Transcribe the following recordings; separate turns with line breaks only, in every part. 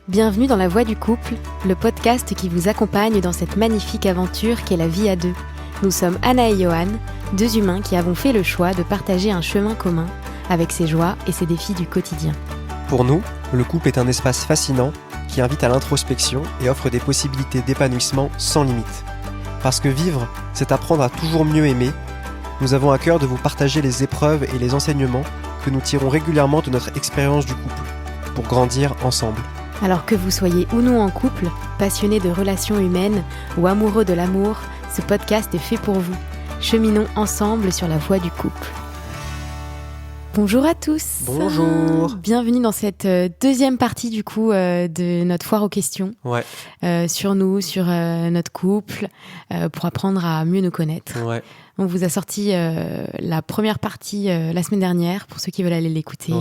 Bienvenue dans La Voix du couple, le podcast qui vous accompagne dans cette magnifique aventure qu'est la vie à deux. Nous sommes Anna et Johan, deux humains qui avons fait le choix de partager un chemin commun avec ses joies et ses défis du quotidien.
Pour nous, le couple est un espace fascinant qui invite à l'introspection et offre des possibilités d'épanouissement sans limite. Parce que vivre, c'est apprendre à toujours mieux aimer, nous avons à cœur de vous partager les épreuves et les enseignements que nous tirons régulièrement de notre expérience du couple, pour grandir ensemble.
Alors que vous soyez ou non en couple, passionné de relations humaines ou amoureux de l'amour, ce podcast est fait pour vous. Cheminons ensemble sur la voie du couple. Bonjour à tous.
Bonjour.
Bienvenue dans cette deuxième partie du coup de notre foire aux questions.
Ouais.
Sur nous, sur notre couple, pour apprendre à mieux nous connaître.
Ouais.
On vous a sorti la première partie la semaine dernière, pour ceux qui veulent aller l'écouter.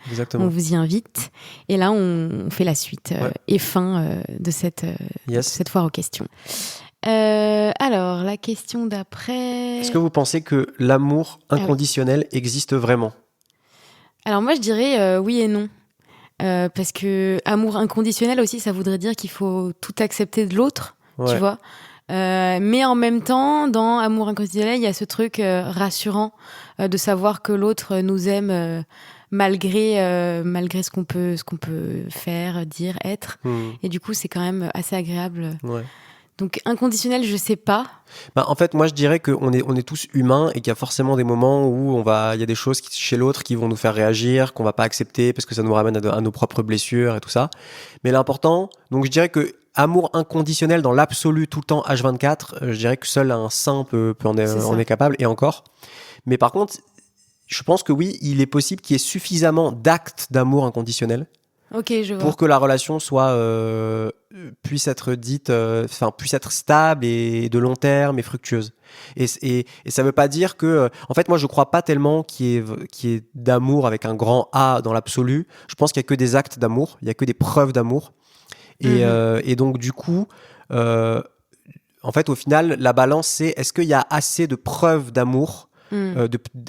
Exactement.
On vous y invite. Et là, on fait la suite et fin de cette foire aux questions. Alors, la question d'après...
Est-ce que vous pensez que l'amour inconditionnel existe vraiment ?
Alors moi, je dirais oui et non. Parce que amour inconditionnel aussi, ça voudrait dire qu'il faut tout accepter de l'autre, tu vois. Mais en même temps, dans amour inconditionnel, il y a ce truc rassurant de savoir que l'autre nous aime malgré ce qu'on peut faire, dire, être. Et du coup, c'est quand même assez agréable.
Ouais.
Donc inconditionnel, je sais pas.
En fait, moi, je dirais qu'on est tous humains et qu'il y a forcément des moments où il y a des choses chez l'autre qui vont nous faire réagir, qu'on va pas accepter parce que ça nous ramène à nos propres blessures et tout ça. Mais l'important, donc je dirais que amour inconditionnel dans l'absolu tout le temps H24, je dirais que seul un saint en est capable et encore. Mais par contre, je pense que oui, il est possible qu'il y ait suffisamment d'actes d'amour inconditionnel.
Ok, je vois.
Pour que la relation puisse être stable et de long terme et fructueuse. Et ça veut pas dire que, en fait, moi, je crois pas tellement qu'il y ait d'amour avec un grand A dans l'absolu. Je pense qu'il y a que des actes d'amour, il y a que des preuves d'amour. Et donc, du coup, en fait, au final, la balance, c'est est-ce qu'il y a assez de preuves d'amour,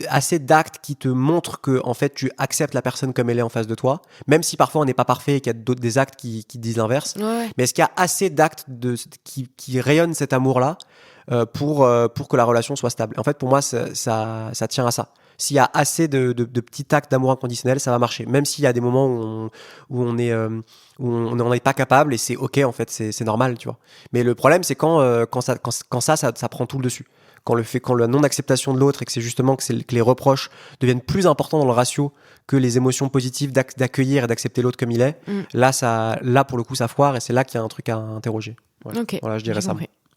assez d'actes qui te montrent que en fait tu acceptes la personne comme elle est en face de toi, même si parfois on n'est pas parfait et qu'il y a des actes qui disent l'inverse. Mais est-ce qu'il y a assez d'actes qui rayonnent cet amour-là pour que la relation soit stable? En fait, pour moi, ça tient à ça. S'il y a assez de petits actes d'amour inconditionnel, ça va marcher. Même s'il y a des moments où on n'est pas capable, et c'est ok, en fait, c'est normal, tu vois. Mais le problème, c'est quand ça prend tout le dessus. Quand la non-acceptation de l'autre et que c'est justement que les reproches deviennent plus importants dans le ratio que les émotions positives d'accueillir et d'accepter l'autre comme il est, là pour le coup ça foire et c'est là qu'il y a un truc à interroger. Ouais.
Ok.
Voilà, je dirais ça.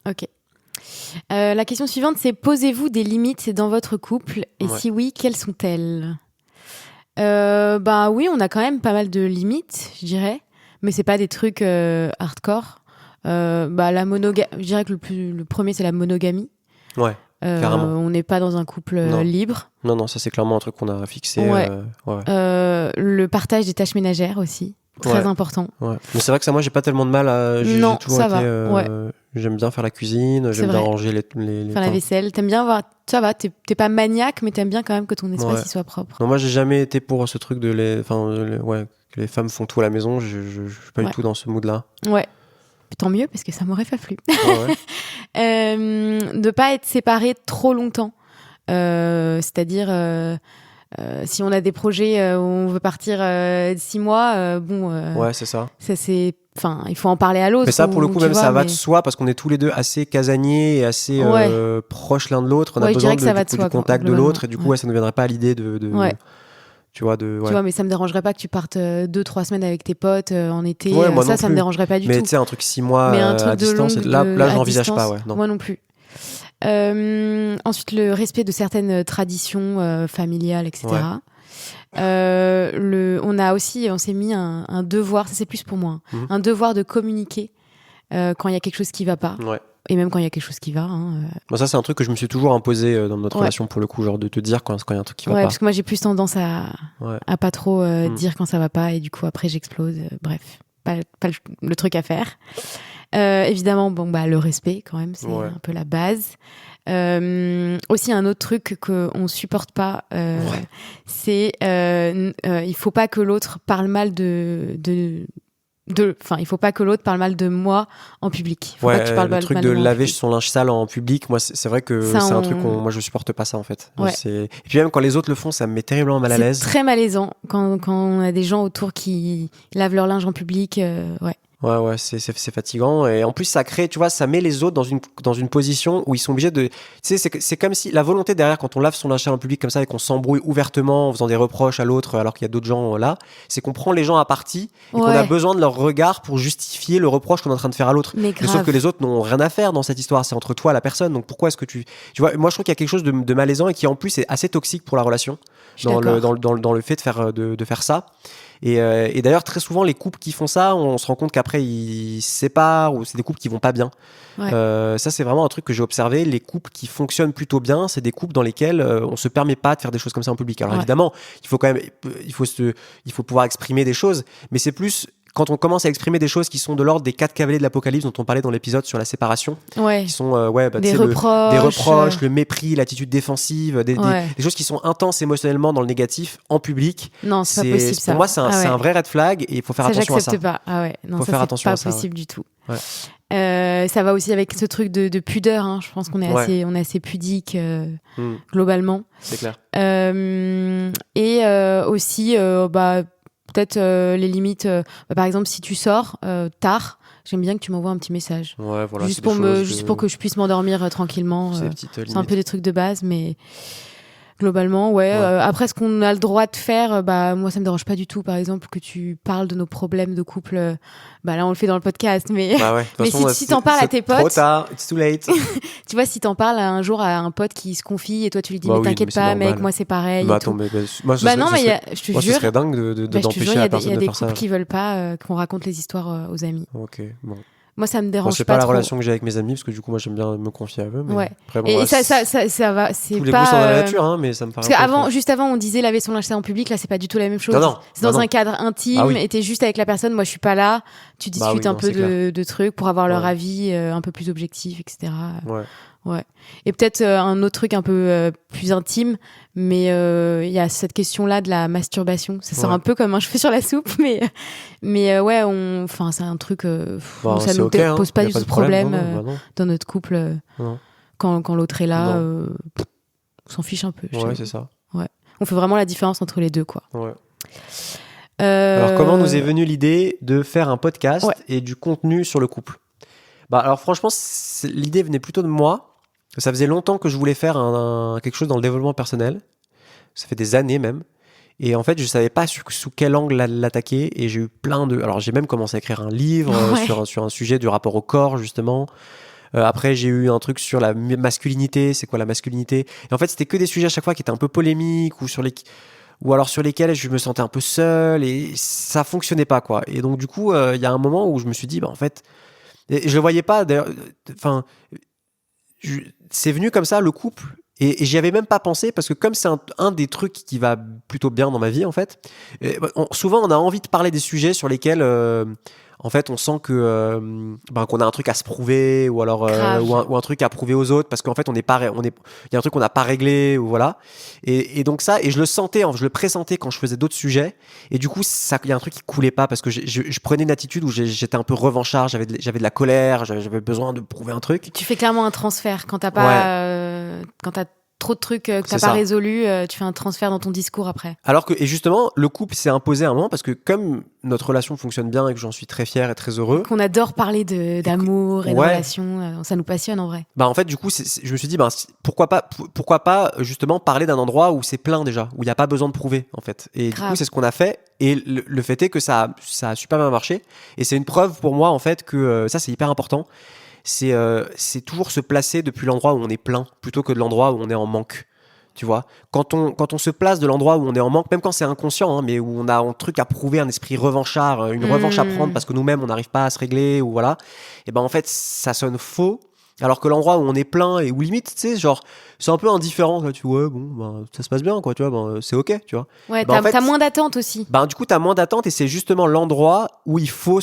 Ok. La question suivante, c'est posez-vous des limites dans votre couple et si oui, quelles sont-elles ? Oui, on a quand même pas mal de limites, je dirais, mais c'est pas des trucs hardcore. Je dirais que le premier c'est la monogamie.
Ouais, carrément.
On n'est pas dans un couple libre.
Non, ça c'est clairement un truc qu'on a fixé.
Le partage des tâches ménagères aussi, très important.
Ouais. Mais c'est vrai que ça, moi j'ai pas tellement de mal à...
Non,
j'ai toujours
ça
été,
va.
J'aime bien faire la cuisine, j'aime bien ranger les
faire la vaisselle, t'aimes bien voir... Ça va, t'es pas maniaque, mais t'aimes bien quand même que ton espace il soit propre.
Non, moi j'ai jamais été pour ce truc que les femmes font tout à la maison, je suis pas du tout dans ce mood-là. Ouais.
Tant mieux, parce que ça m'aurait pas plu. De pas être séparés trop longtemps. C'est-à-dire, si on a des projets où on veut partir 6 mois,
ouais, c'est ça.
Il faut en parler à l'autre.
Mais ça, pour le coup, ça va de soi, parce qu'on est tous les deux assez casaniers et assez proches l'un de l'autre. On a besoin du contact de l'autre, et du coup, ça ne viendrait pas à l'idée de Tu vois,
mais ça me dérangerait pas que tu partes 2-3 semaines avec tes potes en été. Ça me dérangerait pas du tout.
Mais tu sais, un truc 6 mois à distance, là, j'envisage pas. Non.
Moi non plus. Ensuite, le respect de certaines traditions familiales, etc. On s'est mis un devoir, ça c'est plus pour moi, un devoir de communiquer quand il y a quelque chose qui va pas. Et même quand il y a quelque chose qui va.
Ça, c'est un truc que je me suis toujours imposé dans notre relation, pour le coup, genre de te dire quand il y a un truc qui va pas.
Parce que moi, j'ai plus tendance à pas trop dire quand ça va pas, et du coup, après, j'explose. Bref, pas le truc à faire. Évidemment, le respect, quand même, c'est un peu la base. Aussi, un autre truc qu'on supporte pas, c'est il faut pas que l'autre parle mal de il faut pas que l'autre parle mal de moi en public. Faut
ouais,
pas que tu parles
le truc
mal
de
moi en
laver
public.
son linge sale en public, moi c'est vrai que
Ça,
c'est un truc moi je supporte pas ça en fait.
Ouais.
Et puis même quand les autres le font, ça me met terriblement mal à l'aise.
C'est très malaisant quand on a des gens autour qui lavent leur linge en public. Ouais.
Ouais, c'est fatigant. Et en plus, ça crée, tu vois, ça met les autres dans une position où ils sont obligés de. Tu sais, c'est comme si la volonté derrière, quand on lave son linge sale en public comme ça et qu'on s'embrouille ouvertement en faisant des reproches à l'autre alors qu'il y a d'autres gens là, c'est qu'on prend les gens à partie et qu'on a besoin de leur regard pour justifier le reproche qu'on est en train de faire à l'autre.
Mais
sauf que les autres n'ont rien à faire dans cette histoire. C'est entre toi et la personne. Donc pourquoi est-ce que tu vois, moi je trouve qu'il y a quelque chose de malaisant et qui en plus est assez toxique pour la relation dans le fait de faire ça. Et d'ailleurs, très souvent, les couples qui font ça, on se rend compte qu'après, ils se séparent ou c'est des couples qui vont pas bien.
Ouais.
Ça, c'est vraiment un truc que j'ai observé. Les couples qui fonctionnent plutôt bien, c'est des couples dans lesquels on se permet pas de faire des choses comme ça en public. Alors évidemment, il faut pouvoir exprimer des choses, mais c'est plus quand on commence à exprimer des choses qui sont de l'ordre des 4 cavaliers de l'Apocalypse dont on parlait dans l'épisode sur la séparation, qui sont
des reproches,
le mépris, l'attitude défensive, des choses qui sont intenses émotionnellement dans le négatif en public.
Non, c'est pas possible ça.
Pour moi, c'est un vrai red flag et il faut faire attention à ça.
J'accepte pas. Ah ouais, non,
faut
ça
faire
c'est
attention
pas
à ça,
possible du tout.
Ouais.
Ça va aussi avec ce truc de pudeur. Hein. Je pense qu'on est assez pudique globalement.
C'est clair.
Et aussi, peut-être les limites. Par exemple, si tu sors tard, j'aime bien que tu m'envoies un petit message.
Ouais, voilà,
juste pour que je puisse m'endormir tranquillement. C'est un peu des trucs de base, mais globalement, après, ce qu'on a le droit de faire, moi, ça me dérange pas du tout. Par exemple, que tu parles de nos problèmes de couple. Là, on le fait dans le podcast, mais, mais
façon,
si t'en parles à tes potes.
Trop tard, it's too late.
Tu vois, si t'en parles un jour à un pote qui se confie et toi, tu lui dis, mais t'inquiète pas, mec, moi, c'est pareil.
Attends, mais moi, je te jure. Ce serait dingue d'empêcher la personne de faire ça.
Il y a des couples qui veulent pas qu'on raconte les histoires aux amis.
Ok, bon.
Moi, ça me dérange
c'est
pas
la
trop.
relation que j'ai avec mes amis, parce que du coup, moi, j'aime bien me confier à eux. Mais après, bon,
et ça va. C'est
tous les
pas,
goûts sont dans la nature, hein, mais ça me paraît.
Parce juste avant, on disait laver son linge sale en public. Là, c'est pas du tout la même chose.
Non,
c'est dans un cadre intime. Et t'es juste avec la personne. Moi, je suis pas là. Tu discutes un peu de trucs pour avoir leur avis un peu plus objectif, etc. Ouais. Et peut-être un autre truc un peu plus intime, mais il y a cette question-là de la masturbation. Ça sort un peu comme un cheveu sur la soupe, mais c'est un truc. Ça nous pose pas du tout de problème dans notre couple. Quand l'autre est là, on s'en fiche un peu.
Ouais, c'est ça.
Ouais. On fait vraiment la différence entre les deux, quoi.
Ouais. Alors, comment nous est venue l'idée de faire un podcast et du contenu sur le couple ? Alors, franchement, l'idée venait plutôt de moi. Ça faisait longtemps que je voulais faire quelque chose dans le développement personnel. Ça fait des années même. Et en fait, je savais pas sous quel angle l'attaquer. Et j'ai eu alors, j'ai même commencé à écrire un livre sur un sujet du rapport au corps, justement. Après, j'ai eu un truc sur la masculinité. C'est quoi la masculinité ? Et en fait, c'était que des sujets à chaque fois qui étaient un peu polémiques ou alors sur lesquels je me sentais un peu seul et ça fonctionnait pas, quoi. Et donc, du coup, il y a un moment où je me suis dit, en fait, et je le voyais pas, d'ailleurs, c'est venu comme ça, le couple, et j'y avais même pas pensé, parce que comme c'est un des trucs qui va plutôt bien dans ma vie, en fait, souvent on a envie de parler des sujets sur lesquels en fait on sent que qu'on a un truc à se prouver, ou alors ou un truc à prouver aux autres, parce qu'en fait il y a un truc qu'on n'a pas réglé, ou voilà, et donc ça, et je le pressentais quand je faisais d'autres sujets, et du coup il y a un truc qui coulait pas, parce que je prenais une attitude où j'étais un peu revanchard, j'avais de la colère, j'avais besoin de prouver un truc.
Tu fais clairement un transfert quand t'as pas quand t'as trop de trucs que t'as pas résolus, tu fais un transfert dans ton discours après.
Alors que, et justement, le couple s'est imposé à un moment, parce que comme notre relation fonctionne bien et que j'en suis très fier et très heureux,
qu'on adore parler d'amour et de relations, ça nous passionne en vrai.
En fait, du coup, je me suis dit, pourquoi pas justement parler d'un endroit où c'est plein déjà, où il n'y a pas besoin de prouver, en fait. Et du coup, c'est ce qu'on a fait, et le fait est que ça a super bien marché, et c'est une preuve pour moi, en fait, que ça, c'est hyper important. C'est toujours se placer depuis l'endroit où on est plein, plutôt que de l'endroit où on est en manque. Tu vois, quand on se place de l'endroit où on est en manque, même quand c'est inconscient, mais où on a un truc à prouver, un esprit revanchard, une revanche à prendre parce que nous-mêmes on n'arrive pas à se régler, ou voilà, et en fait ça sonne faux. Alors que l'endroit où on est plein et où limite, tu sais, genre, c'est un peu indifférent, là, tu vois, ça se passe bien, quoi, tu vois, c'est ok, tu vois.
Ouais, t'as moins d'attente aussi.
Du coup, t'as moins d'attente, et c'est justement l'endroit où il faut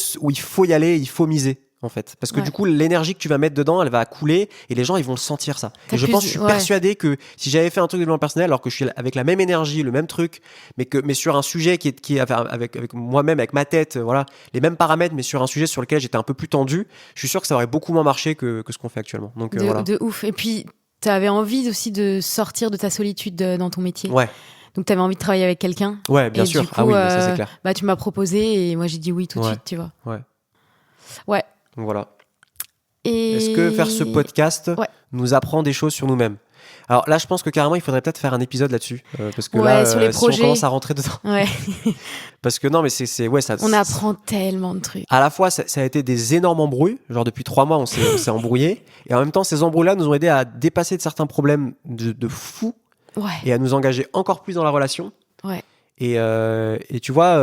y aller, il faut miser. en fait. Parce que du coup, l'énergie que tu vas mettre dedans, elle va couler et les gens, ils vont le sentir, ça. Et je suis persuadé que si j'avais fait un truc de développement personnel, alors que je suis avec la même énergie, le même truc, mais sur un sujet qui est avec moi-même, avec ma tête, voilà, les mêmes paramètres, mais sur un sujet sur lequel j'étais un peu plus tendu, je suis sûr que ça aurait beaucoup moins marché que ce qu'on fait actuellement. Donc, voilà.
De ouf. Et puis, tu avais envie aussi de sortir de ta solitude dans ton métier.
Ouais.
Donc, tu avais envie de travailler avec quelqu'un.
Ouais, bien sûr.
Coup,
oui, ça c'est clair.
Bah, tu m'as proposé et moi, j'ai dit oui tout de suite, tu vois. Ouais.
Donc voilà.
Et...
Est-ce que faire ce podcast nous apprend des choses sur nous-mêmes ? Alors là, je pense que carrément, il faudrait peut-être faire un épisode là-dessus. Parce que là,
sur les projets.
Si on commence à rentrer dedans.
Ouais.
Parce que non, mais ça.
On apprend tellement de trucs.
À la fois, ça a été des énormes embrouilles. Genre, depuis 3 mois, on s'est embrouillés. Et en même temps, ces embrouilles-là nous ont aidés à dépasser de certains problèmes de fou.
Ouais.
Et à nous engager encore plus dans la relation.
Ouais.
Et tu vois,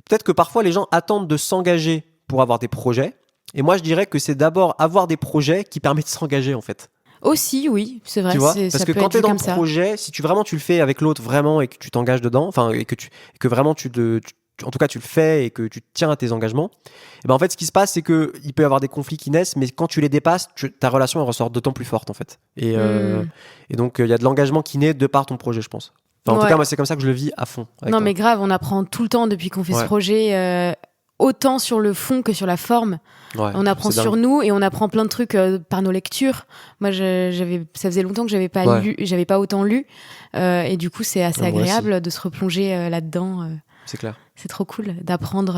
peut-être que parfois, les gens attendent de s'engager pour avoir des projets. Et moi, je dirais que c'est d'abord avoir des projets qui permettent de s'engager, en fait.
Aussi, oui, c'est vrai.
Tu vois, parce que quand tu es dans le projet, si tu le fais avec l'autre vraiment et que tu t'engages dedans, enfin, et que vraiment en tout cas, tu le fais et que tu tiens à tes engagements, et ben en fait, ce qui se passe, c'est que il peut y avoir des conflits qui naissent, mais quand tu les dépasses, ta relation elle ressort d'autant plus forte, en fait. Et donc, il y a de l'engagement qui naît de par ton projet, je pense. Enfin, en tout cas, moi, c'est comme ça que je le vis à fond.
Non, mais grave, on apprend tout le temps depuis qu'on fait ce projet. Autant sur le fond que sur la forme. On apprend sur nous et on apprend plein de trucs par nos lectures. Moi, ça faisait longtemps que j'avais pas autant lu. Et du coup, c'est assez agréable de se replonger là-dedans.
C'est clair.
C'est trop cool d'apprendre.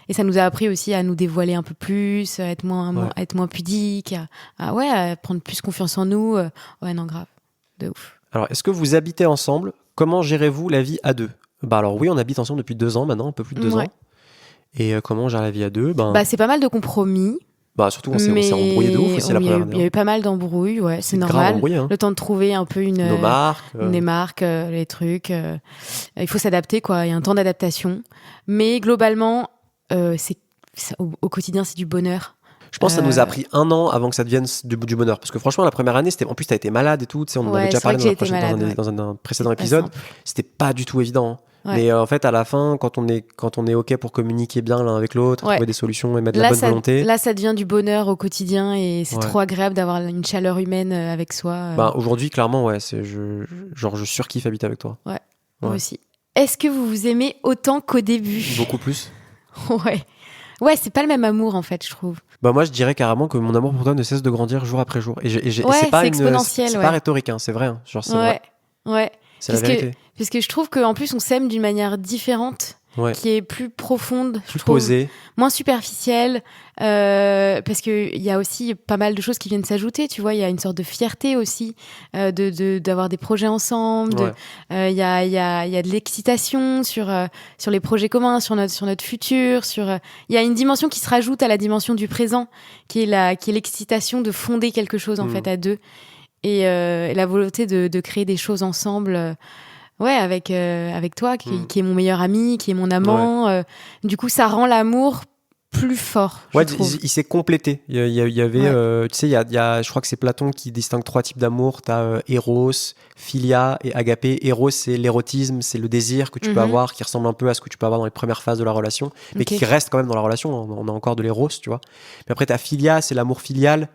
Et ça nous a appris aussi à nous dévoiler un peu plus, à être moins pudique, à prendre plus confiance en nous. Ouais, non, grave. De ouf.
Alors, est-ce que vous habitez ensemble ? Comment gérez-vous la vie à deux ? Bah alors oui, on habite ensemble depuis 2 ans maintenant, un peu plus de 2 ans. Et comment on gère la vie à deux ?
C'est pas mal de compromis.
Surtout, on s'est embrouillé de ouf aussi la première année.
Il y a eu pas mal d'embrouilles, c'est normal.
Embrouillé, hein.
Le temps de trouver un peu
nos marques,
les marques, les trucs. Il faut s'adapter, quoi. Il y a un temps d'adaptation. Mais globalement, au quotidien, c'est du bonheur.
Je pense que ça nous a pris 1 an avant que ça devienne du bonheur. Parce que franchement, la première année, en plus, t'as été malade et tout. On en avait déjà parlé dans un précédent épisode. C'était pas du tout évident. Ouais. Mais en fait, à la fin, quand on est OK pour communiquer bien l'un avec l'autre, trouver des solutions et mettre de la bonne volonté.
Là, ça devient du bonheur au quotidien et c'est trop agréable d'avoir une chaleur humaine avec soi.
Aujourd'hui, clairement, je surkiffe habiter avec toi.
Ouais, moi aussi. Est-ce que vous vous aimez autant qu'au début ?
Beaucoup plus.
Ouais, c'est pas le même amour en fait, je trouve.
Moi, je dirais carrément que mon amour pour toi ne cesse de grandir jour après jour. Et
c'est pas exponentiel.
C'est pas rhétorique, hein, c'est vrai. Hein. Genre, c'est vrai.
Ouais.
C'est la vérité.
Parce que je trouve qu'en plus, on s'aime d'une manière différente, qui est plus profonde,
plus posée,
moins superficielle, parce qu'il y a aussi pas mal de choses qui viennent s'ajouter, tu vois. Il y a une sorte de fierté aussi d'avoir des projets ensemble. Il y a de l'excitation sur les projets communs, sur notre futur. Il y a une dimension qui se rajoute à la dimension du présent, qui est l'excitation de fonder quelque chose en fait à deux. Et la volonté de créer des choses ensemble, avec toi, qui est mon meilleur ami, qui est mon amant. Du coup, ça rend l'amour plus fort.
Il s'est complété. Il y avait, tu sais, je crois que c'est Platon qui distingue 3 types d'amour. T'as Eros, Philia et Agapé. Eros, c'est l'érotisme, c'est le désir que tu peux avoir, qui ressemble un peu à ce que tu peux avoir dans les premières phases de la relation, mais qui reste quand même dans la relation. On a encore de l'Eros, tu vois. Mais après, t'as Philia, c'est l'amour filial.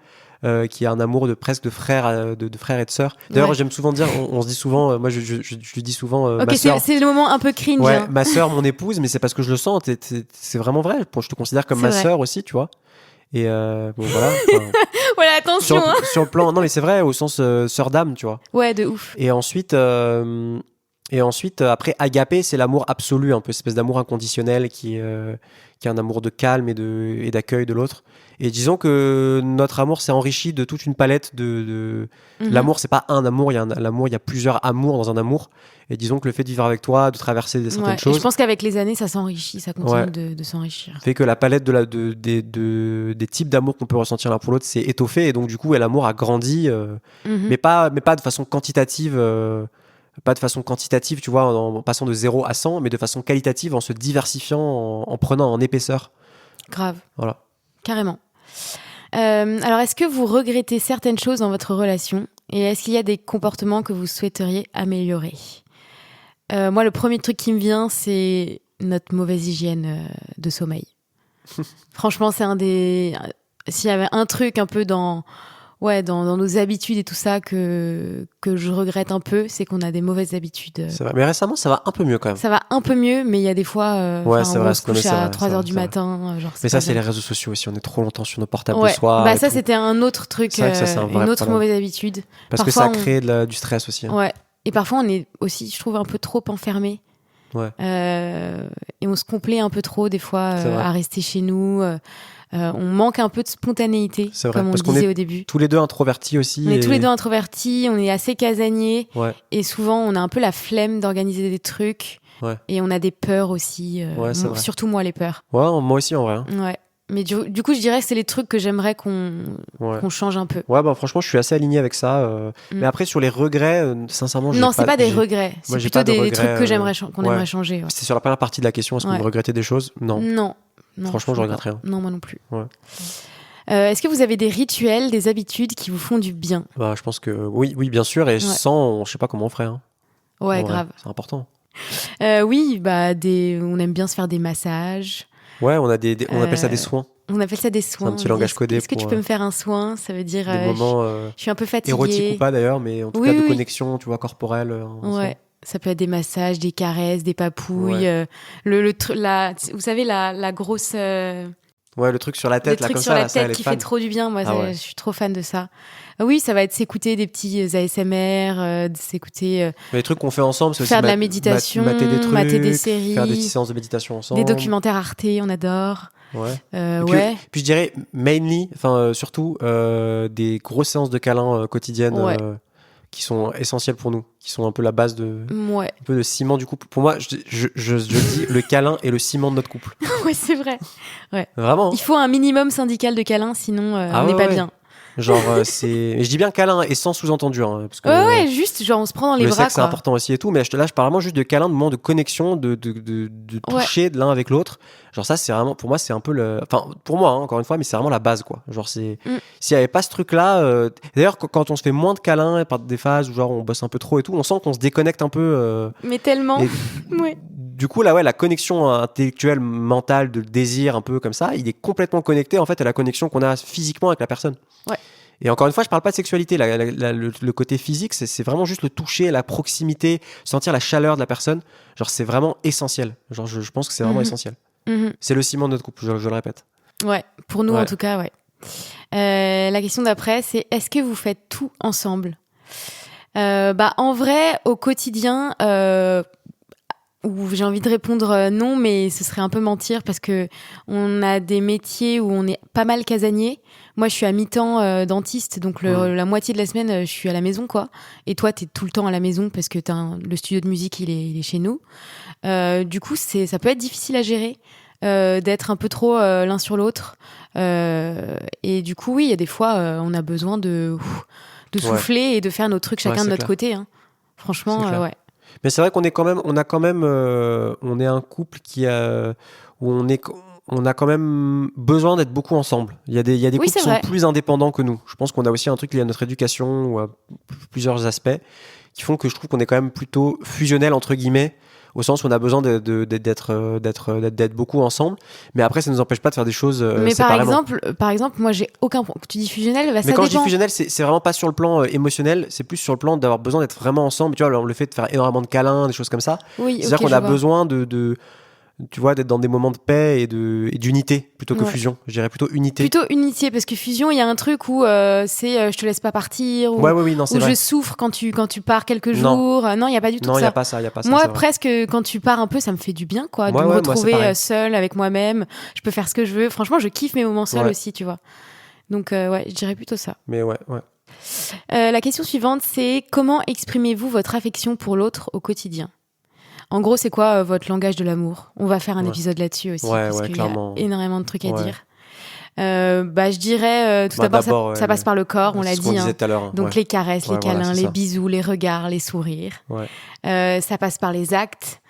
Qui est un amour presque de frère et de sœur. D'ailleurs, j'aime souvent dire, on se dit souvent, moi je dis souvent, ma sœur.
C'est le moment un peu cringe.
Ouais, ma sœur, mon épouse, mais c'est parce que je le sens. C'est vraiment vrai. Je te considère comme ma sœur aussi, tu vois. Et voilà.
Voilà, attention.
Sur le plan, non mais c'est vrai au sens sœur d'âme, tu vois.
Ouais, de ouf.
Et ensuite, après, agapé, c'est l'amour absolu, un peu, cette espèce d'amour inconditionnel qui est un amour de calme et d'accueil de l'autre. Et disons que notre amour s'est enrichi de toute une palette L'amour, c'est pas un amour, il y a plusieurs amours dans un amour. Et disons que le fait de vivre avec toi, de traverser certaines choses...
Et je pense qu'avec les années, ça s'enrichit, ça continue de s'enrichir.
Fait que la palette des types d'amour qu'on peut ressentir l'un pour l'autre s'est étoffée. Et donc, du coup, l'amour a grandi, mais pas de façon quantitative... Pas de façon quantitative, tu vois, en passant de 0 à 100, mais de façon qualitative, en se diversifiant, en prenant en épaisseur.
Grave.
Voilà.
Carrément. Alors, est-ce que vous regrettez certaines choses dans votre relation ? Et est-ce qu'il y a des comportements que vous souhaiteriez améliorer ? Moi, le premier truc qui me vient, c'est notre mauvaise hygiène de sommeil. Franchement, c'est s'il y avait un truc un peu dans nos habitudes et tout ça que je regrette un peu, c'est qu'on a des mauvaises habitudes.
C'est vrai. Mais récemment, ça va un peu mieux quand même.
Ça va un peu mieux, mais il y a des fois,
ouais, c'est vrai,
on se couche à 3h du matin. Genre,
mais ça, c'est les réseaux sociaux aussi. On est trop longtemps sur nos portables
le
soir.
Bah, ça, c'était un autre truc,
c'est vrai que ça, c'est un vrai
une autre
problème.
mauvaise habitude.
Parce
parfois,
que ça crée du stress aussi. Hein.
Ouais. Et parfois, on est aussi, je trouve, un peu trop enfermé.
Ouais.
Et on se complaît un peu trop, des fois, à rester chez nous. On manque un peu de spontanéité, comme on le disait au début.
Tous les deux introvertis aussi.
On est tous les deux introvertis, on est assez casaniers.
Ouais.
Et souvent, on a un peu la flemme d'organiser des trucs.
Ouais.
Et on a des peurs aussi. Surtout moi, les peurs.
Ouais, moi aussi, en vrai. Hein.
Ouais. Mais du coup, je dirais que c'est les trucs que j'aimerais qu'on change un peu.
Ouais, bah franchement, je suis assez aligné avec ça. Mais après, sur les regrets, sincèrement,
non, c'est pas des regrets. C'est plutôt des trucs que qu'on aimerait changer. Ouais.
C'était sur la première partie de la question. Est-ce que vous regrettez des choses ? Non. Franchement, je regrette rien.
Non, moi non plus.
Ouais.
Est-ce que vous avez des rituels, des habitudes qui vous font du bien ?
Bah, je pense que oui, bien sûr. Et sans, je sais pas comment on ferait. Hein.
Ouais, grave.
C'est important.
Oui, bah, on aime bien se faire des massages.
Ouais, on appelle ça des soins.
On appelle ça des soins.
C'est un petit langage codé.
Est-ce que tu peux me faire un soin ? Ça veut dire
des moments
je suis un peu fatiguée.
Érotiques ou pas d'ailleurs, mais en tout cas de connexion, tu vois, corporelle.
Ouais. Ça peut être des massages, des caresses, des papouilles. Vous savez, la grosse...
Ouais, le truc sur la tête,
le
là,
truc
comme
sur
ça.
la tête qui fait trop du bien. Moi, je suis trop fan de ça. Oui, ça va être s'écouter des petits ASMR, s'écouter...
les trucs qu'on fait ensemble, c'est aussi
faire de la méditation, mater des séries,
faire des petites séances de méditation ensemble.
Des documentaires Arte, on adore.
Ouais. Puis je dirais surtout des grosses séances de câlins quotidiennes qui sont essentielles pour nous, qui sont un peu la base un peu de ciment du couple. Pour moi, je dis le câlin est le ciment de notre couple.
Ouais, c'est vrai. Ouais.
Vraiment.
Il faut un minimum syndical de câlins, sinon on n'est pas bien.
Genre, je dis bien câlin et sans sous-entendu. Hein, parce que,
juste, genre, on se prend dans les bras.
Je sais que c'est important aussi et tout, mais là, je parle vraiment juste de câlin, de moment de connexion, de toucher de l'un avec l'autre. Genre, ça, c'est vraiment, pour moi, c'est un peu enfin, pour moi, hein, encore une fois, mais c'est vraiment la base, quoi. Genre, s'il n'y avait pas ce truc-là, d'ailleurs, quand on se fait moins de câlins, par des phases où, genre, on bosse un peu trop et tout, on sent qu'on se déconnecte un peu.
Mais tellement.
Du coup, là, la connexion intellectuelle, mentale, de désir, un peu comme ça, il est complètement connecté, en fait, à la connexion qu'on a physiquement avec la personne.
Ouais.
Et encore une fois, je parle pas de sexualité. Le côté physique, c'est vraiment juste le toucher, la proximité, sentir la chaleur de la personne. Genre, c'est vraiment essentiel. Genre, je pense que c'est vraiment essentiel. C'est le ciment de notre couple, je le répète. Ouais, pour nous en tout cas, ouais.
La question d'après, c'est est-ce que vous faites tout ensemble ? En vrai, au quotidien, où j'ai envie de répondre non, mais ce serait un peu mentir parce que on a des métiers où on est pas mal casanier. Moi, je suis à mi-temps dentiste, donc la moitié de la semaine, je suis à la maison, quoi. Et toi, t'es tout le temps à la maison parce que le studio de musique, il est chez nous. Du coup, ça peut être difficile à gérer, d'être un peu trop l'un sur l'autre. Et du coup, oui, il y a des fois, on a besoin de souffler et de faire nos trucs chacun de notre côté. Hein. Franchement, ouais.
Mais c'est vrai qu'on est quand même, on est un couple où on a quand même besoin d'être beaucoup ensemble. Il y a des couples qui sont plus indépendants que nous. Je pense qu'on a aussi un truc lié à notre éducation ou à plusieurs aspects qui font que je trouve qu'on est quand même plutôt fusionnel entre guillemets, au sens où on a besoin d'être beaucoup ensemble. Mais après, ça ne nous empêche pas de faire des choses séparément.
Par exemple, moi, j'ai aucun point. Tu dis fusionnel,
mais quand je dis fusionnel, c'est vraiment pas sur le plan émotionnel, c'est plus sur le plan d'avoir besoin d'être vraiment ensemble. Tu vois, le fait de faire énormément de câlins, des choses comme ça.
Oui,
c'est-à-dire qu'on a besoin tu vois, d'être dans des moments de paix et d'unité plutôt que fusion. Je dirais plutôt unité.
Plutôt unité, parce que fusion, il y a un truc où c'est je te laisse pas partir, ou
non, c'est vrai.
Je souffre quand tu pars quelques jours. Non, il y a pas du tout ça.
Non, il y a pas ça,
Moi, presque quand tu pars un peu, ça me fait du bien, quoi, de me retrouver seule avec moi-même. Je peux faire ce que je veux. Franchement, je kiffe mes moments seuls aussi, tu vois. Donc je dirais plutôt ça.
Mais ouais.
La question suivante, c'est comment exprimez-vous votre affection pour l'autre au quotidien ? En gros, c'est quoi votre langage de l'amour ? On va faire un épisode là-dessus aussi, parce qu'il y a énormément de trucs à dire. Je dirais, tout d'abord, ça passe par le corps, on l'a dit.
Disait tout à l'heure,
donc les caresses, les câlins, les bisous, les regards, les sourires. Ça passe par les actes.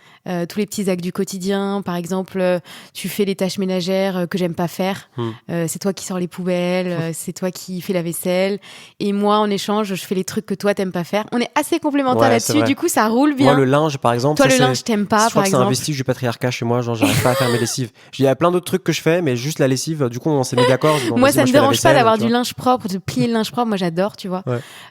tous les petits actes du quotidien. Par exemple, tu fais les tâches ménagères que j'aime pas faire. C'est toi qui sors les poubelles, c'est toi qui fais la vaisselle. Et moi, en échange, je fais les trucs que toi t'aimes pas faire. On est assez complémentaires là-dessus. Du coup, ça roule bien.
Moi, le linge, par exemple.
Toi, le linge, t'aimes pas,
je crois que c'est un vestige du patriarcat chez moi. Genre, j'arrive pas à faire mes lessives. Il y a plein d'autres trucs que je fais, mais juste la lessive, du coup, on s'est mis d'accord.
Moi, ça me dérange pas d'avoir du linge propre, de plier le linge propre. Moi, j'adore, tu vois.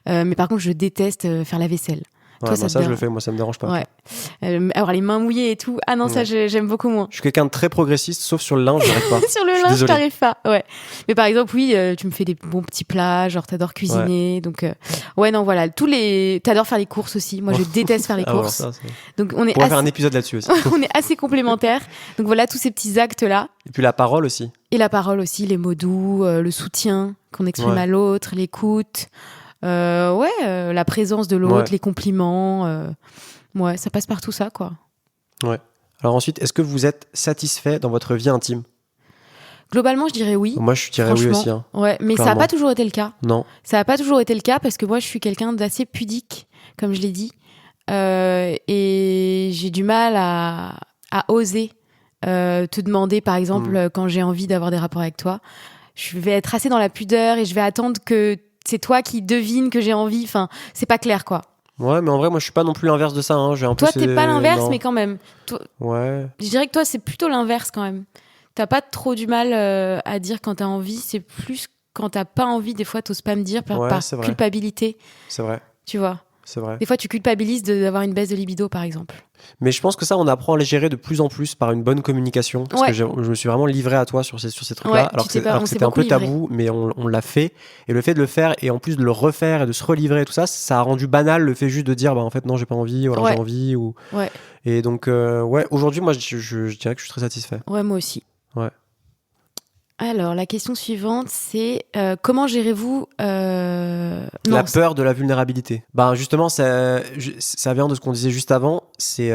Mais par contre, je déteste faire la vaisselle.
Ouais, toi, ça je le fais, moi ça me dérange pas.
Ouais. Avoir les mains mouillées et tout. Ah non, ça j'aime beaucoup moins.
Je suis quelqu'un de très progressiste, sauf sur le linge, j'arrive pas.
Sur le linge, t'arrives pas. Ouais. Mais par exemple, oui, tu me fais des bons petits plats, genre t'adores cuisiner, donc ouais non voilà, t'adores faire les courses aussi. Moi je déteste faire les courses.
Ça,
donc on
pourrait faire un épisode là-dessus aussi.
On est assez complémentaires. Donc voilà tous ces petits actes là.
Et puis la parole aussi.
Et la parole aussi, les mots doux, le soutien qu'on exprime à l'autre, l'écoute. La présence de l'autre, les compliments, ça passe par tout ça, quoi.
Ouais. Alors ensuite, est-ce que vous êtes satisfait dans votre vie intime ?
Globalement, je dirais oui.
Moi, je dirais oui aussi. Hein.
Ouais, mais clairement. Ça n'a pas toujours été le cas.
Non.
Ça n'a pas toujours été le cas parce que moi, je suis quelqu'un d'assez pudique, comme je l'ai dit, et j'ai du mal à oser te demander, par exemple, quand j'ai envie d'avoir des rapports avec toi. Je vais être assez dans la pudeur et je vais attendre que c'est toi qui devines que j'ai envie. Enfin, c'est pas clair, quoi.
Ouais, mais en vrai, moi, je suis pas non plus l'inverse de ça. Hein.
Toi, t'es pas l'inverse, mais quand même.
Ouais.
Je dirais que toi, c'est plutôt l'inverse, quand même. T'as pas trop du mal à dire quand t'as envie. C'est plus quand t'as pas envie. Des fois, t'oses pas me dire par culpabilité.
C'est vrai.
Tu vois.
C'est vrai.
Des fois, tu culpabilises d'avoir une baisse de libido, par exemple.
Mais je pense que ça, on apprend à les gérer de plus en plus par une bonne communication. Parce que je me suis vraiment livré à toi sur ces trucs-là. Alors que c'était un peu tabou, mais on l'a fait. Et le fait de le faire, et en plus de le refaire et de se relivrer et tout ça, ça a rendu banal le fait juste de dire, en fait, non, j'ai pas envie, ou alors j'ai envie. Ou...
Ouais.
Et donc, aujourd'hui, moi, je dirais que je suis très satisfait.
Ouais, moi aussi.
Ouais.
Alors, la question suivante, c'est comment gérez-vous
la peur de la vulnérabilité. Justement, ça vient de ce qu'on disait juste avant. C'est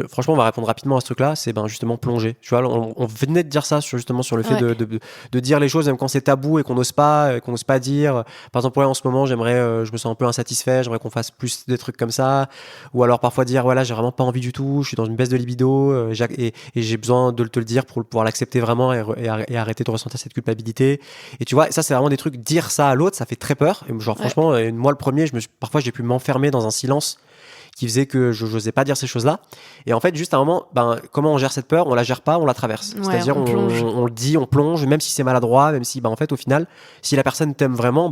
franchement, on va répondre rapidement à ce truc-là. C'est justement plonger. Tu vois, on venait de dire ça sur le fait de dire les choses même quand c'est tabou et qu'on n'ose pas dire. Par exemple, en ce moment, je me sens un peu insatisfait. J'aimerais qu'on fasse plus des trucs comme ça. Ou alors parfois dire voilà, j'ai vraiment pas envie du tout. Je suis dans une baisse de libido et j'ai besoin de te le dire pour pouvoir l'accepter vraiment et arrêter de ressentir cette culpabilité. Et tu vois, ça c'est vraiment des trucs. Dire ça à l'autre, ça fait très peur. Et genre franchement, moi le premier, parfois j'ai pu m'enfermer dans un silence qui faisait que je n'osais pas dire ces choses-là. Et en fait, juste à un moment, comment on gère cette peur ? On la gère pas, on la traverse. C'est-à-dire, on le dit, on plonge, même si c'est maladroit, même si, en fait, au final, si la personne t'aime vraiment,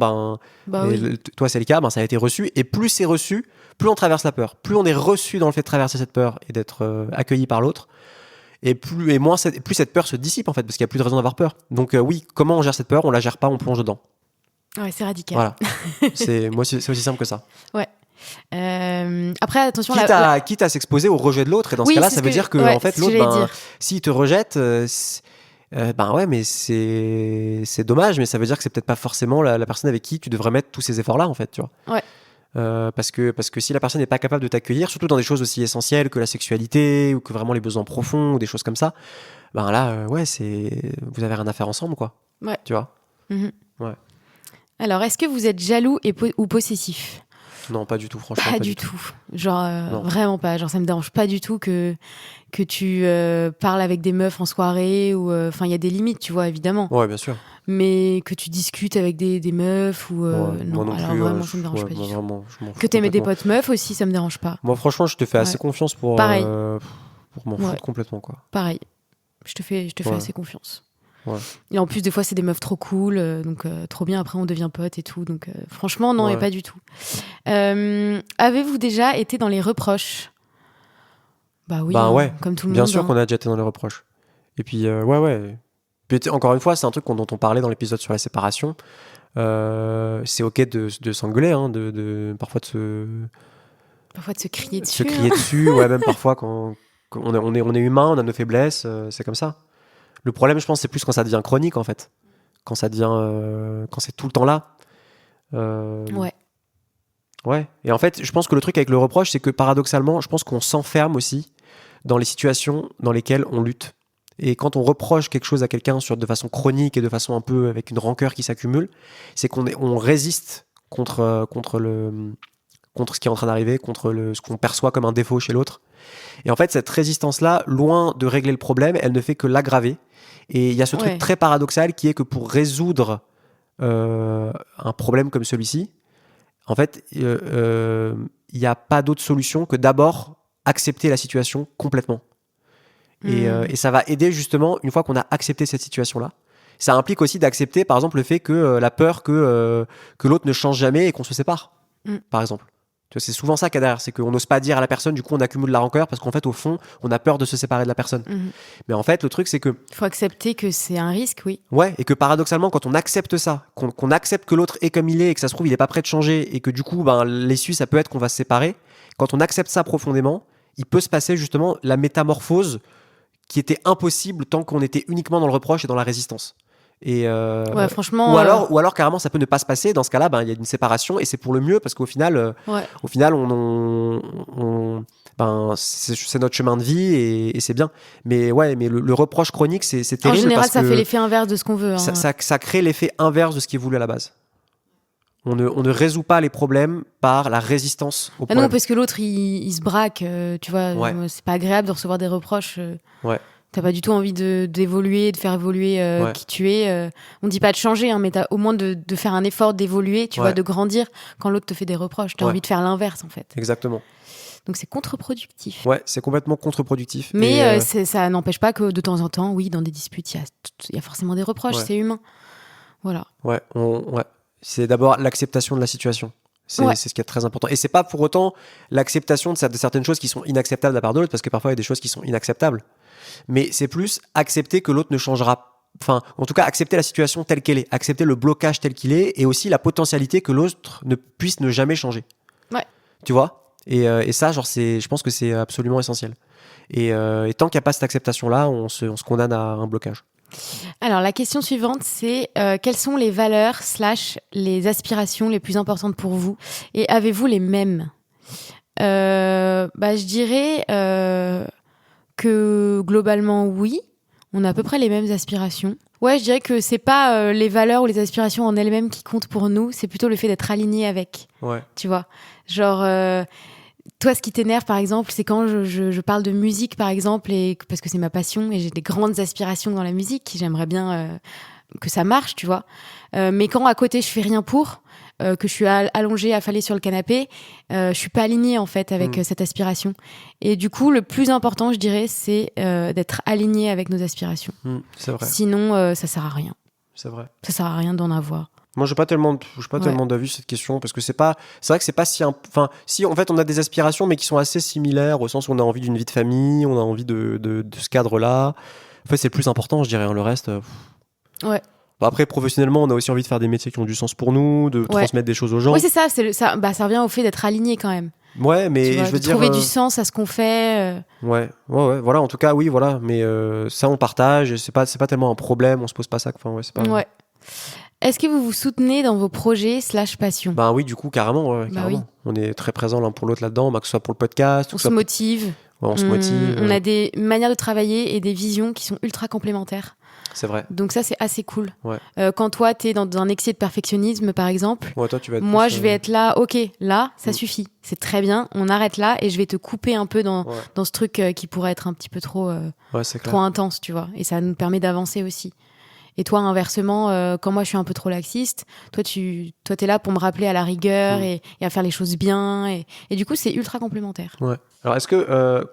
toi, c'est le cas, ça a été reçu. Et plus c'est reçu, plus on traverse la peur. Plus on est reçu dans le fait de traverser cette peur et d'être accueilli par l'autre. Et plus cette peur se dissipe, en fait, parce qu'il n'y a plus de raison d'avoir peur. Donc, oui, comment on gère cette peur ? On la gère pas, on plonge dedans.
Ouais, c'est radical.
Voilà. C'est aussi simple que ça.
Ouais. Après, attention,
quitte à s'exposer au rejet de l'autre, et dans ce cas-là, ça veut dire que en fait, l'autre, s'il te rejette, mais c'est dommage, mais ça veut dire que c'est peut-être pas forcément la personne avec qui tu devrais mettre tous ces efforts-là, en fait, tu vois.
Ouais.
Parce que si la personne n'est pas capable de t'accueillir, surtout dans des choses aussi essentielles que la sexualité ou que vraiment les besoins profonds ou des choses comme ça, là, vous avez rien à faire ensemble, quoi.
Ouais.
Tu vois.
Mm-hmm.
Ouais.
Alors, est-ce que vous êtes jaloux ou possessif ?
Non, pas du tout, franchement.
Pas du tout. Genre, vraiment pas. Genre, ça me dérange pas du tout que tu parles avec des meufs en soirée ou... Enfin, il y a des limites, tu vois, évidemment.
Ouais, bien sûr.
Mais que tu discutes avec des meufs ou...
non, alors
plus, vraiment, ça me dérange pas du tout.
Vraiment,
que t'aimes des potes meufs aussi, ça me dérange pas.
Moi, franchement, je te fais assez confiance pour m'en foutre complètement, quoi.
Pareil. Je te fais assez confiance.
Ouais.
Et en plus, des fois, c'est des meufs trop cool, donc trop bien. Après, on devient potes et tout. Donc, franchement, non, et pas du tout. Avez-vous déjà été dans les reproches ? Bah oui, comme tout le monde.
Bien sûr qu'on a déjà été dans les reproches. Et puis, Puis, encore une fois, c'est un truc dont on parlait dans l'épisode sur la séparation. C'est ok de s'engueuler, hein, parfois de se crier dessus. Se crier dessus, même parfois quand on est humain, on a nos faiblesses, c'est comme ça. Le problème, je pense, c'est plus quand ça devient chronique, en fait. Quand ça devient... quand c'est tout le temps là. Ouais. Et en fait, je pense que le truc avec le reproche, c'est que paradoxalement, je pense qu'on s'enferme aussi dans les situations dans lesquelles on lutte. Et quand on reproche quelque chose à quelqu'un de façon chronique et de façon un peu avec une rancœur qui s'accumule, c'est qu'on résiste contre contre ce qui est en train d'arriver, contre ce qu'on perçoit comme un défaut chez l'autre. Et en fait, cette résistance-là, loin de régler le problème, elle ne fait que l'aggraver. Et il y a ce truc très paradoxal qui est que pour résoudre un problème comme celui-ci, en fait, il n'y a pas d'autre solution que d'abord accepter la situation complètement. Et ça va aider justement, une fois qu'on a accepté cette situation-là, ça implique aussi d'accepter, par exemple, le fait que la peur que l'autre ne change jamais et qu'on se sépare, par exemple. Tu vois, c'est souvent ça qu'il y a derrière, c'est qu'on n'ose pas dire à la personne, du coup on accumule la rancœur parce qu'en fait, au fond, on a peur de se séparer de la personne. Mais en fait, le truc, c'est que...
Il faut accepter que c'est un risque, oui.
Ouais, et que paradoxalement, quand on accepte ça, qu'on accepte que l'autre est comme il est et que ça se trouve, il n'est pas prêt de changer et que du coup, l'issue, ça peut être qu'on va se séparer, quand on accepte ça profondément, il peut se passer justement la métamorphose qui était impossible tant qu'on était uniquement dans le reproche et dans la résistance. Et
franchement,
ou alors carrément ça peut ne pas se passer. Dans ce cas-là, il y a une séparation et c'est pour le mieux parce qu'au final, c'est notre chemin de vie et c'est bien. Mais le reproche chronique, c'est terrible.
En général,
parce
ça
que
fait l'effet inverse de ce qu'on veut. Hein.
Ça crée l'effet inverse de ce qui est voulu à la base. On ne résout pas les problèmes par la résistance au problème.
Non, parce que l'autre, il se braque. Tu vois, c'est pas agréable de recevoir des reproches. T'as pas du tout envie d'évoluer, de faire évoluer qui tu es. On dit pas de changer, hein, mais t'as au moins de faire un effort d'évoluer, tu vois, de grandir quand l'autre te fait des reproches. T'as envie de faire l'inverse, en fait.
Exactement.
Donc c'est contre-productif.
Ouais, c'est complètement contre-productif.
Mais ça n'empêche pas que de temps en temps, oui, dans des disputes, il y a forcément des reproches, c'est humain. Voilà.
Ouais. C'est d'abord l'acceptation de la situation. C'est ce qui est très important. Et c'est pas pour autant l'acceptation de certaines choses qui sont inacceptables de la part de l'autre, parce que parfois il y a des choses qui sont inacceptables. Mais c'est plus accepter que l'autre ne changera. Enfin, en tout cas, accepter la situation telle qu'elle est, accepter le blocage tel qu'il est, et aussi la potentialité que l'autre ne puisse ne jamais changer.
Ouais.
Tu vois ? Et ça, je pense que c'est absolument essentiel. Et tant qu'il n'y a pas cette acceptation-là, on se condamne à un blocage.
Alors, la question suivante, c'est quelles sont les valeurs / les aspirations les plus importantes pour vous ? Et avez-vous les mêmes ? Je dirais que globalement, oui. On a à peu près les mêmes aspirations. Ouais, je dirais que c'est pas les valeurs ou les aspirations en elles-mêmes qui comptent pour nous, c'est plutôt le fait d'être aligné avec.
Ouais.
Tu vois ? Genre... toi, ce qui t'énerve, par exemple, c'est quand je parle de musique, par exemple, parce que c'est ma passion et j'ai des grandes aspirations dans la musique. J'aimerais bien que ça marche, tu vois. Mais quand à côté, je fais rien pour, que je suis allongée, affalée sur le canapé, je suis pas alignée, en fait, avec cette aspiration. Et du coup, le plus important, je dirais, c'est d'être aligné avec nos aspirations.
C'est vrai.
Sinon, ça sert à rien.
C'est vrai.
Ça sert à rien d'en avoir.
Moi, je n'ai pas tellement d'avis sur cette question parce que c'est vrai que c'est pas si, enfin, si en fait on a des aspirations mais qui sont assez similaires au sens où on a envie d'une vie de famille, on a envie de ce cadre-là. En fait, c'est le plus important, je dirais. Le reste.
Ouais.
Après, professionnellement, on a aussi envie de faire des métiers qui ont du sens pour nous, de transmettre des choses aux gens.
Oui, c'est ça. Ça revient au fait d'être aligné quand même.
Ouais, mais je veux dire.
Trouver du sens à ce qu'on fait.
Ouais. Voilà. En tout cas, oui, voilà. Mais ça, on partage. C'est pas tellement un problème. On se pose pas ça. Enfin, c'est pas.
Ouais. Est-ce que vous vous soutenez dans vos projets / passions ?
Ben oui, du coup, carrément. Carrément. Oui. On est très présents l'un pour l'autre là-dedans, que ce soit pour le podcast.
On se motive.
Ouais, on se motive.
On a des manières de travailler et des visions qui sont ultra complémentaires.
C'est vrai.
Donc ça, c'est assez cool.
Ouais.
Quand toi, t'es dans un excès de perfectionnisme, par exemple,
toi, tu vas être
moi, je vais être là, ok, là, ça suffit. C'est très bien, on arrête là et je vais te couper un peu dans ce truc qui pourrait être un petit peu trop intense, tu vois. Et ça nous permet d'avancer aussi. Et toi, inversement, quand moi je suis un peu trop laxiste, toi t'es là pour me rappeler à la rigueur et à faire les choses bien. Et du coup, c'est ultra complémentaire. Ouais.
Alors,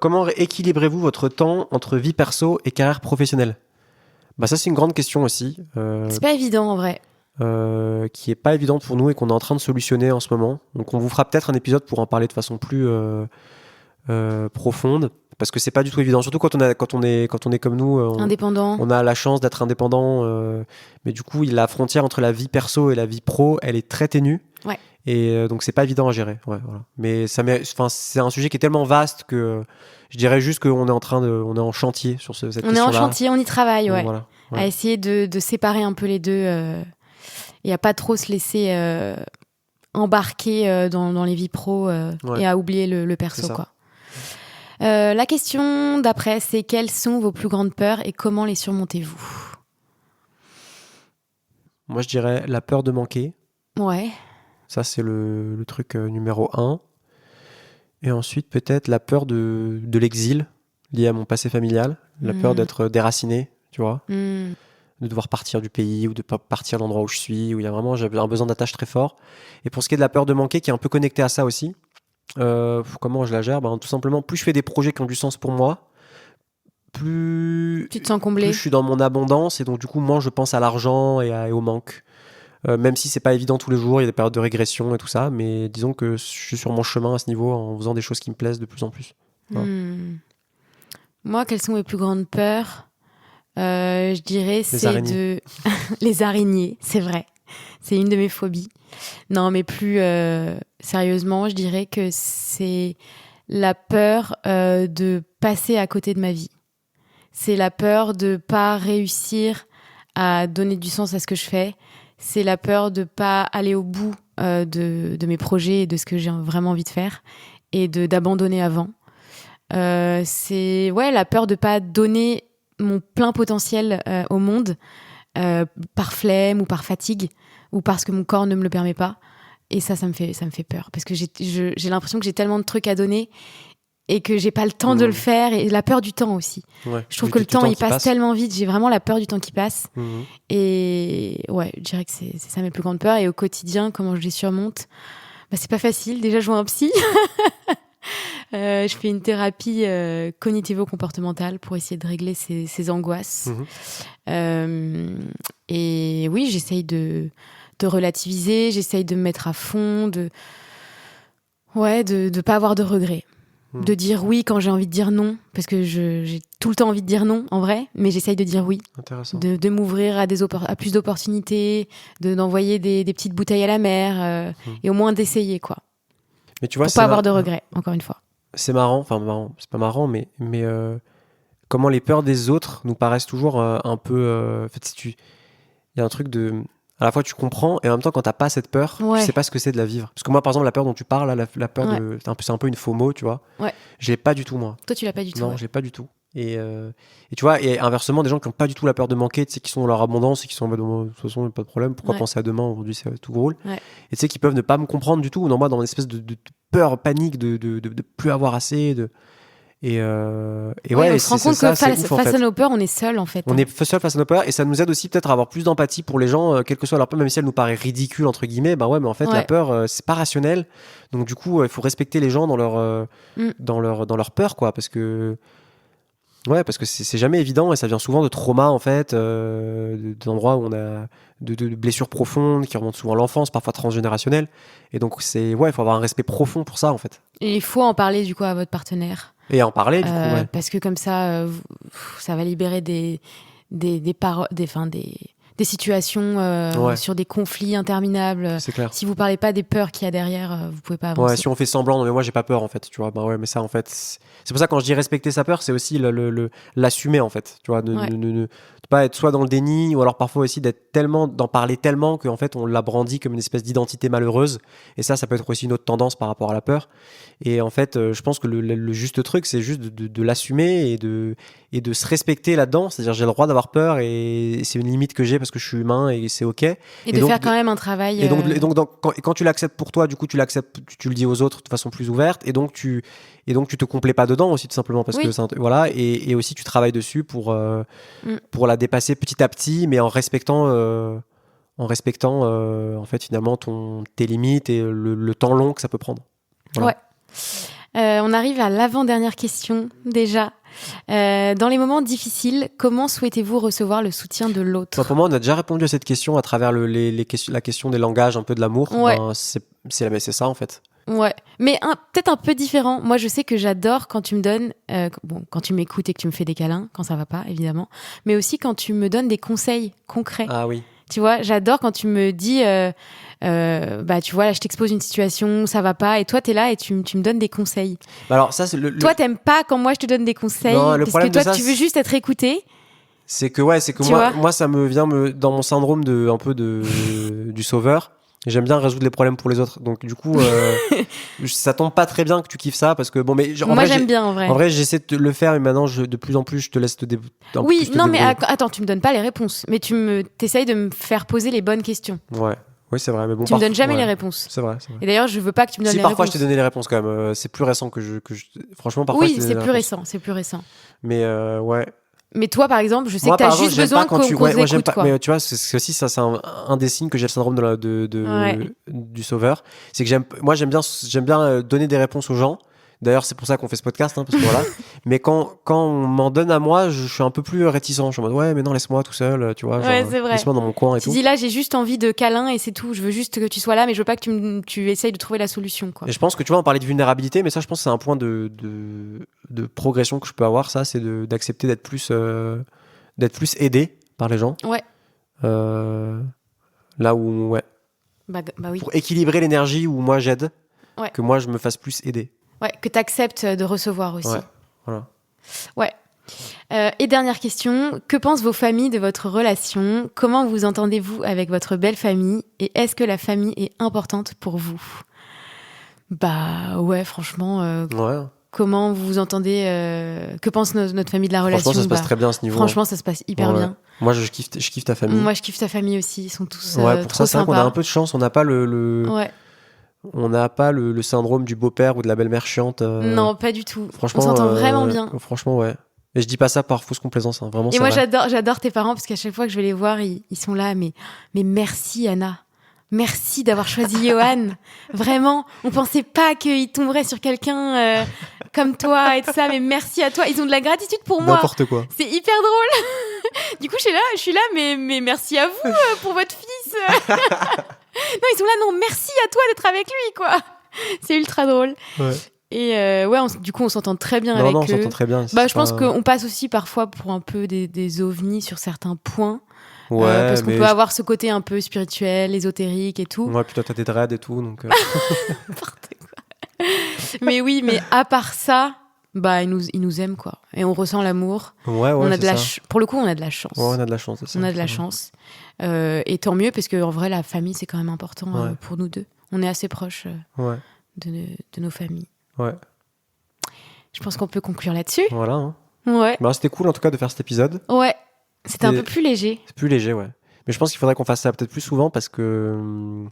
comment équilibrez-vous votre temps entre vie perso et carrière professionnelle ? Ça, c'est une grande question aussi.
C'est pas évident en vrai.
Qui est pas évidente pour nous et qu'on est en train de solutionner en ce moment. Donc, on vous fera peut-être un épisode pour en parler de façon plus profonde. Parce que c'est pas du tout évident, surtout quand on est comme nous,
indépendant.
On a la chance d'être indépendant, mais du coup la frontière entre la vie perso et la vie pro, elle est très ténue.
Ouais.
Et donc c'est pas évident à gérer. Ouais, voilà. Mais c'est un sujet qui est tellement vaste que je dirais juste qu'on est on est en chantier sur cette question-là.
On est en chantier, on y travaille,
donc, voilà,
à essayer de séparer un peu les deux et à pas trop se laisser embarquer dans les vies pro et à oublier le perso, quoi. La question d'après, c'est quelles sont vos plus grandes peurs et comment les surmontez-vous ?
Moi, je dirais la peur de manquer.
Ouais.
Ça, c'est le truc numéro 1. Et ensuite, peut-être la peur de l'exil lié à mon passé familial, la peur d'être déraciné, tu vois, de devoir partir du pays ou de pas partir de l'endroit où je suis, où il y a vraiment j'avais un besoin d'attache très fort. Et pour ce qui est de la peur de manquer, qui est un peu connectée à ça aussi, comment je la gère? Tout simplement, plus je fais des projets qui ont du sens pour moi, plus
tu te sens comblé.
Plus je suis dans mon abondance et donc du coup, moins je pense à l'argent et au manque. Même si c'est pas évident tous les jours, il y a des périodes de régression et tout ça, mais disons que je suis sur mon chemin à ce niveau en faisant des choses qui me plaisent de plus en plus. Voilà.
Moi, quelles sont mes plus grandes peurs? Je dirais les araignées, c'est vrai. C'est une de mes phobies. Non, mais plus sérieusement, je dirais que c'est la peur de passer à côté de ma vie. C'est la peur de pas réussir à donner du sens à ce que je fais. C'est la peur de pas aller au bout de mes projets et de ce que j'ai vraiment envie de faire et d'abandonner avant. C'est la peur de pas donner mon plein potentiel au monde par flemme ou par fatigue ou parce que mon corps ne me le permet pas. Et ça me fait peur parce que j'ai l'impression que j'ai tellement de trucs à donner et que j'ai pas le temps de le faire, et la peur du temps aussi. Ouais, je trouve que le temps il passe tellement vite, j'ai vraiment la peur du temps qui passe. Et ouais, je dirais que c'est ça mes plus grandes peurs. Et au quotidien, comment je les surmonte, c'est pas facile. Déjà, je vois un psy. Je fais une thérapie cognitivo-comportementale pour essayer de régler ces angoisses. Et oui, j'essaye de relativiser, j'essaye de me mettre à fond, de pas avoir de regrets. De dire oui quand j'ai envie de dire non, parce que j'ai tout le temps envie de dire non en vrai, mais j'essaye de dire oui.
Intéressant.
De m'ouvrir à plus d'opportunités, d'envoyer des petites bouteilles à la mer, et au moins d'essayer, quoi.
Mais tu vois,
pour pas avoir de regrets, encore une fois.
C'est marrant, c'est pas marrant, mais comment les peurs des autres nous paraissent toujours un peu... en fait, il y a un truc de... À la fois, tu comprends, et en même temps, quand t'as pas cette peur, tu sais pas ce que c'est de la vivre. Parce que moi, par exemple, la peur dont tu parles, là, la peur de... C'est un peu une FOMO, tu vois.
Ouais.
Je l'ai pas du tout, moi.
Toi, tu l'as pas du tout.
Non, je l'ai pas du tout. Et tu vois, et inversement, des gens qui ont pas du tout la peur de manquer, tu sais, qui sont dans leur abondance et qui sont en mode, de toute façon, pas de problème, pourquoi penser à demain, aujourd'hui, c'est tout roule. Et tu sais, qui peuvent ne pas me comprendre du tout. Non, moi, dans une espèce de peur, panique, de plus avoir assez, Et
on se rend compte que face à nos peurs, on est seul en fait.
On est seul face à nos peurs, et ça nous aide aussi peut-être à avoir plus d'empathie pour les gens, quelle que soit leur peur, même si elle nous paraît ridicule entre guillemets. Mais en fait la peur, c'est pas rationnel. Donc du coup, il faut respecter les gens dans leur peur, quoi, parce que c'est jamais évident, et ça vient souvent de traumas en fait, d'endroits où on a de blessures profondes qui remontent souvent à l'enfance, parfois transgénérationnelles. Et donc il faut avoir un respect profond pour ça en fait.
Et il faut en parler du coup à votre partenaire.
Et en parler du coup,
parce que comme ça, ça va libérer des situations sur des conflits interminables.
C'est clair.
Si vous parlez pas des peurs qu'il y a derrière, vous pouvez pas avancer.
Ouais, si on fait semblant, non mais moi j'ai pas peur en fait, tu vois. Mais ça en fait, c'est pour ça quand je dis respecter sa peur, c'est aussi l'assumer en fait, tu vois, ne pas être soit dans le déni, ou alors parfois aussi d'en parler tellement qu'en fait on l'a brandi comme une espèce d'identité malheureuse. Et ça peut être aussi une autre tendance par rapport à la peur. Et en fait, je pense que le juste truc, c'est juste de l'assumer et de se respecter là-dedans. C'est-à-dire, j'ai le droit d'avoir peur, et c'est une limite que j'ai parce que je suis humain, et c'est ok.
Et de donc, faire quand même un travail.
Et donc quand tu l'acceptes pour toi, du coup, tu l'acceptes, tu le dis aux autres de façon plus ouverte, et donc tu te complais pas dedans aussi, tout simplement, parce que voilà, et aussi tu travailles dessus pour la dépasser petit à petit, mais en respectant en fait finalement tes limites et le temps long que ça peut prendre. Voilà.
Ouais. On arrive à l'avant-dernière question déjà. Dans les moments difficiles, comment souhaitez-vous recevoir le soutien de l'autre ?
Pour moi, on a déjà répondu à cette question à travers la question des langages, un peu de l'amour.
Ouais.
C'est ça en fait.
Ouais, mais peut-être un peu différent. Moi, je sais que j'adore quand tu me donnes, quand tu m'écoutes et que tu me fais des câlins, quand ça va pas, évidemment, mais aussi quand tu me donnes des conseils concrets.
Ah oui.
Tu vois, j'adore quand tu me dis, tu vois, là, je t'expose une situation, ça va pas, et toi, t'es là et tu me donnes des conseils.
Alors ça, c'est
Toi, t'aimes pas quand moi je te donne des conseils,
non,
parce que toi, tu veux juste être écouté.
C'est que moi, ça me vient dans mon syndrome du sauveur. J'aime bien résoudre les problèmes pour les autres, donc du coup ça tombe pas très bien que tu kiffes ça, parce que
moi j'aime bien en vrai
j'essaie de le faire, mais maintenant de plus en plus je te laisse
mais attends, tu me donnes pas les réponses, mais t'essayes de me faire poser les bonnes questions.
Ouais, Oui, c'est vrai. Mais bon,
Tu me donnes jamais les réponses.
C'est vrai.
Et d'ailleurs, je veux pas que tu me donnes les
parfois,
réponses.
je t'ai donné les réponses quand même. C'est plus récent franchement, parfois.
Oui, c'est plus récent.
Mais ouais.
Mais toi, par exemple, je sais
moi,
que t'as juste besoin qu'on t'écoute, quoi.
Mais tu vois, c'est aussi ça, c'est un des signes que j'ai le syndrome du sauveur. C'est que j'aime bien donner des réponses aux gens. D'ailleurs, c'est pour ça qu'on fait ce podcast, parce que voilà. Mais quand on m'en donne à moi, je suis un peu plus réticent. Je suis en mode, ouais, mais non, laisse-moi tout seul, tu vois.
Ouais, c'est vrai.
Laisse-moi dans mon coin et tout.
Tu dis là, j'ai juste envie de câlin et c'est tout. Je veux juste que tu sois là, mais je veux pas que tu essayes de trouver la solution, quoi.
Et je pense que, tu vois, on parlait de vulnérabilité, mais ça, je pense que c'est un point de progression que je peux avoir, ça, c'est d'accepter d'être plus aidé par les gens.
Ouais.
Là où, ouais.
Bah oui.
Pour équilibrer l'énergie où moi j'aide,
ouais.
que moi je me fasse plus aider.
Ouais, que tu acceptes de recevoir aussi.
Ouais, voilà.
Ouais. Et dernière question, que pensent vos familles de votre relation ? Comment vous entendez-vous avec votre belle famille ? Et est-ce que la famille est importante pour vous ? Bah ouais, franchement.
Ouais.
Comment vous vous entendez que pense notre famille de la relation ?
Franchement, ça se passe très bien à ce niveau.
Franchement, ça se passe hyper bien.
Moi, je kiffe ta famille.
Moi, je kiffe ta famille aussi. Ils sont tous
ouais, pour
trop
ça, c'est vrai
sympas.
qu'on a un peu de chance. On n'a pas on n'a pas le syndrome du beau-père ou de la belle-mère chiante.
Non, pas du tout.
Franchement,
on s'entend vraiment bien.
Franchement, ouais. Et je dis pas ça par fausse complaisance, vraiment.
Et moi, j'adore tes parents parce qu'à chaque fois que je vais les voir, ils sont là. Mais merci, Anna. Merci d'avoir choisi Johan. Vraiment, on pensait pas qu'il tomberait sur quelqu'un comme toi et tout ça, mais merci à toi. Ils ont de la gratitude pour moi.
N'importe quoi.
C'est hyper drôle. Du coup, je suis là, mais merci à vous pour votre fils. Non, ils sont là, non, merci à toi d'être avec lui, quoi. C'est ultra drôle.
Ouais.
Et du coup, on s'entend très bien avec eux.
On s'entend très bien.
Je pense qu'on passe aussi parfois pour un peu des ovnis sur certains points.
Ouais,
parce qu'on peut avoir ce côté un peu spirituel, ésotérique et tout.
Ouais, puis toi, t'as des dreads et tout, donc...
N'importe quoi. Mais oui, mais à part ça, ils nous aiment, quoi. Et on ressent l'amour.
Ouais,
on a pour le coup, on a de la chance.
Ouais, on a de la chance, c'est ça.
On a de la chance. Et tant mieux, parce qu'en vrai, la famille, c'est quand même important pour nous deux. On est assez proches de nos familles.
Ouais.
Je pense qu'on peut conclure là-dessus.
Voilà. Hein.
Ouais.
C'était cool, en tout cas, de faire cet épisode.
Ouais. C'était un peu plus léger.
C'est plus léger, ouais. Mais je pense qu'il faudrait qu'on fasse ça peut-être plus souvent parce que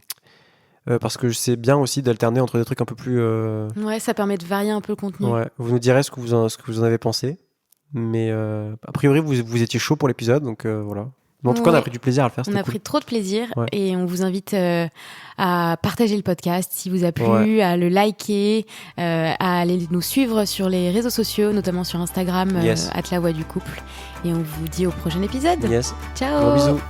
c'est bien aussi d'alterner entre des trucs un peu plus...
Ouais, ça permet de varier un peu le contenu.
Ouais. Vous nous direz ce que vous en avez pensé. Mais a priori, vous étiez chaud pour l'épisode, donc voilà. Mais en tout cas, on a pris du plaisir à le faire.
On a pris trop de plaisir et on vous invite à partager le podcast si vous a plu, à le liker, à aller nous suivre sur les réseaux sociaux, notamment sur Instagram, @lavoixducouple. Et on vous dit au prochain épisode.
Yes.
Ciao.
Gros bisous.